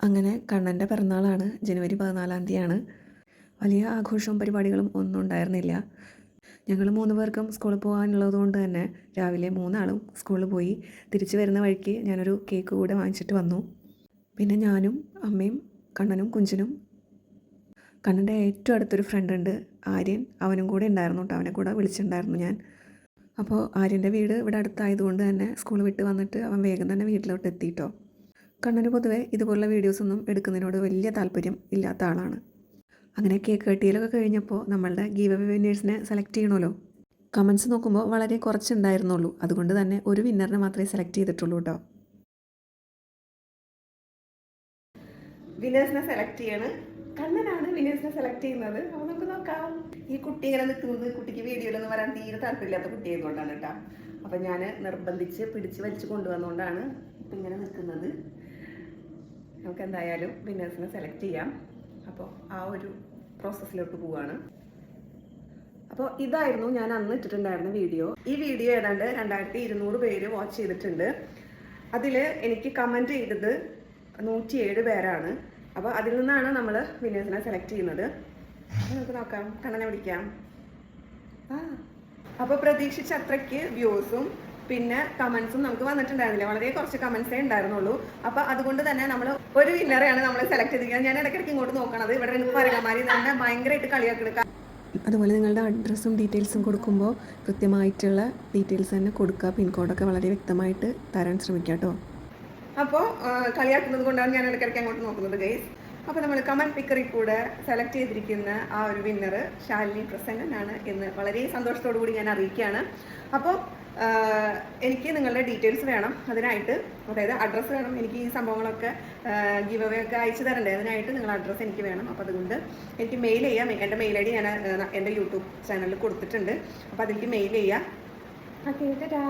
അങ്ങനെ കണ്ണൻ്റെ പിറന്നാളാണ്, ജനുവരി 14 തീയതിയാണ്. വലിയ ആഘോഷവും പരിപാടികളും ഒന്നും ഉണ്ടായിരുന്നില്ല. ഞങ്ങൾ 3 പേർക്കും സ്കൂളിൽ പോകാനുള്ളത് കൊണ്ട് തന്നെ രാവിലെ 3 ആളും സ്കൂളിൽ പോയി. തിരിച്ചു വരുന്ന വഴിക്ക് ഞാനൊരു കേക്ക് കൂടെ വാങ്ങിച്ചിട്ട് വന്നു. പിന്നെ ഞാനും അമ്മയും കണ്ണനും കുഞ്ചിനും, കണ്ണൻ്റെ ഏറ്റവും അടുത്തൊരു ഫ്രണ്ട് ഉണ്ട് ആര്യൻ, അവനും കൂടെ ഉണ്ടായിരുന്നു കേട്ടോ. അവനെ കൂടെ വിളിച്ചിട്ടുണ്ടായിരുന്നു ഞാൻ. അപ്പോൾ ആര്യൻ്റെ വീട് ഇവിടെ അടുത്തായതുകൊണ്ട് തന്നെ സ്കൂൾ വിട്ട് വന്നിട്ട് അവൻ വേഗം തന്നെ വീട്ടിലോട്ട് എത്തിയിട്ടോ. കണ്ണന് പൊതുവെ ഇതുപോലുള്ള വീഡിയോസൊന്നും എടുക്കുന്നതിനോട് വലിയ താല്പര്യം ഇല്ലാത്ത ആളാണ്. അങ്ങനെ കേക്ക് കട്ടിയിലൊക്കെ കഴിഞ്ഞപ്പോൾ നമ്മളുടെ ഗീവ് അവേ വിന്നേഴ്സിനെ സെലക്ട് ചെയ്യണമല്ലോ. കമൻസ് നോക്കുമ്പോൾ വളരെ കുറച്ചുണ്ടായിരുന്നുള്ളൂ. അതുകൊണ്ട് തന്നെ ഒരു വിന്നറിനെ മാത്രമേ സെലക്ട് ചെയ്തിട്ടുള്ളൂ കേട്ടോ. വിന്നേഴ്സിനെ സെലക്ട് ചെയ്യാണ്. കണ്ണനാണ് വിന്നേഴ്സിനെ സെലക്ട് ചെയ്യുന്നത്. അപ്പോൾ നമുക്ക് നോക്കാം. ഈ കുട്ടി ഇങ്ങനെ നിൽക്കുന്നത് കുട്ടിക്ക് വീഡിയോയിലൊന്നും വരാൻ തീരെ താല്പര്യമില്ലാത്ത കുട്ടിയായതുകൊണ്ടാണ് കേട്ടോ. അപ്പം ഞാൻ നിർബന്ധിച്ച് പിടിച്ച് വലിച്ച് കൊണ്ടുവന്നുകൊണ്ടാണ് ഇപ്പം ഇങ്ങനെ നിൽക്കുന്നത്. നമുക്ക് എന്തായാലും വിന്നേഴ്സിനെ സെലക്ട് ചെയ്യാം. അപ്പോൾ ആ ഒരു പ്രോസസ്സിലോട്ട് പോവുകയാണ്. അപ്പോൾ ഇതായിരുന്നു ഞാൻ അന്ന് ഇട്ടിട്ടുണ്ടായിരുന്ന വീഡിയോ. ഈ വീഡിയോ ഏതാണ്ട് 2200 പേര് വാച്ച് ചെയ്തിട്ടുണ്ട്. അതിൽ എനിക്ക് കമൻറ്റ് ചെയ്തത് 107 പേരാണ്. അപ്പോൾ അതിൽ നിന്നാണ് നമ്മൾ വിന്നേഴ്സിനെ സെലക്ട് ചെയ്യുന്നത്. നമുക്ക് നോക്കാം, കണ്ണനെ വിളിക്കാം. അപ്പോൾ പ്രതീക്ഷിച്ച അത്രയ്ക്ക് വ്യൂസും പിന്നെ കമൻസും നമുക്ക് വന്നിട്ടുണ്ടായിരുന്നില്ല. വളരെ കുറച്ച് കമൻസേ ഉണ്ടായിരുന്നുള്ളൂ. അപ്പോൾ അതുകൊണ്ട് തന്നെ നമ്മൾ ഒരു വിന്നറെയാണ് നമ്മൾ സെലക്ട് ചെയ്തിരിക്കുന്നത്. ഞാൻ ഇടയ്ക്കിടയ്ക്ക് ഇങ്ങോട്ട് നോക്കണത്. ഇവിടെ രണ്ട് പരകമാരി തന്നെ ഭയങ്കരമായിട്ട് കളിയാക്കി. അതുപോലെ നിങ്ങളുടെ അഡ്രസ്സും ഡീറ്റെയിൽസും കൊടുക്കുമ്പോൾ കൃത്യമായിട്ടുള്ള ഡീറ്റെയിൽസ് തന്നെ കൊടുക്കുക. പിൻകോഡൊക്കെ വളരെ വ്യക്തമായിട്ട് തരാൻ ശ്രമിക്കുക കേട്ടോ. അപ്പോൾ കളിയാക്കുന്നത് കൊണ്ടാണ് ഞാൻ ഇടയ്ക്കിടയ്ക്ക് അങ്ങോട്ട് നോക്കുന്നത് ഗൈസ്. അപ്പോൾ നമ്മൾ കമൻറ്റ് പിക്കറിൽ കൂടെ സെലക്ട് ചെയ്തിരിക്കുന്ന ആ ഒരു വിന്നർ ശാലിനി പ്രസന്നനാണ് എന്ന് വളരെ സന്തോഷത്തോടു കൂടി ഞാൻ അറിയിക്കുകയാണ്. അപ്പോൾ എനിക്ക് നിങ്ങളുടെ ഡീറ്റെയിൽസ് വേണം. അതിനായിട്ട് അതായത് അഡ്രസ്സ് വേണം. എനിക്ക് ഈ സംഭവങ്ങളൊക്കെ ഗീവ് അവേ ഒക്കെ അയച്ചു തരണ്ടേ. അതിനായിട്ട് നിങ്ങളുടെ അഡ്രസ്സ് എനിക്ക് വേണം. അപ്പോൾ അതുകൊണ്ട് എനിക്ക് മെയിൽ ചെയ്യാം. എൻ്റെ മെയിൽ ഐ ഡി ഞാൻ എൻ്റെ യൂട്യൂബ് ചാനലിൽ കൊടുത്തിട്ടുണ്ട്. അപ്പോൾ അതിലേക്ക് മെയിൽ ചെയ്യാം. ഓക്കെ, ടാറ്റാ.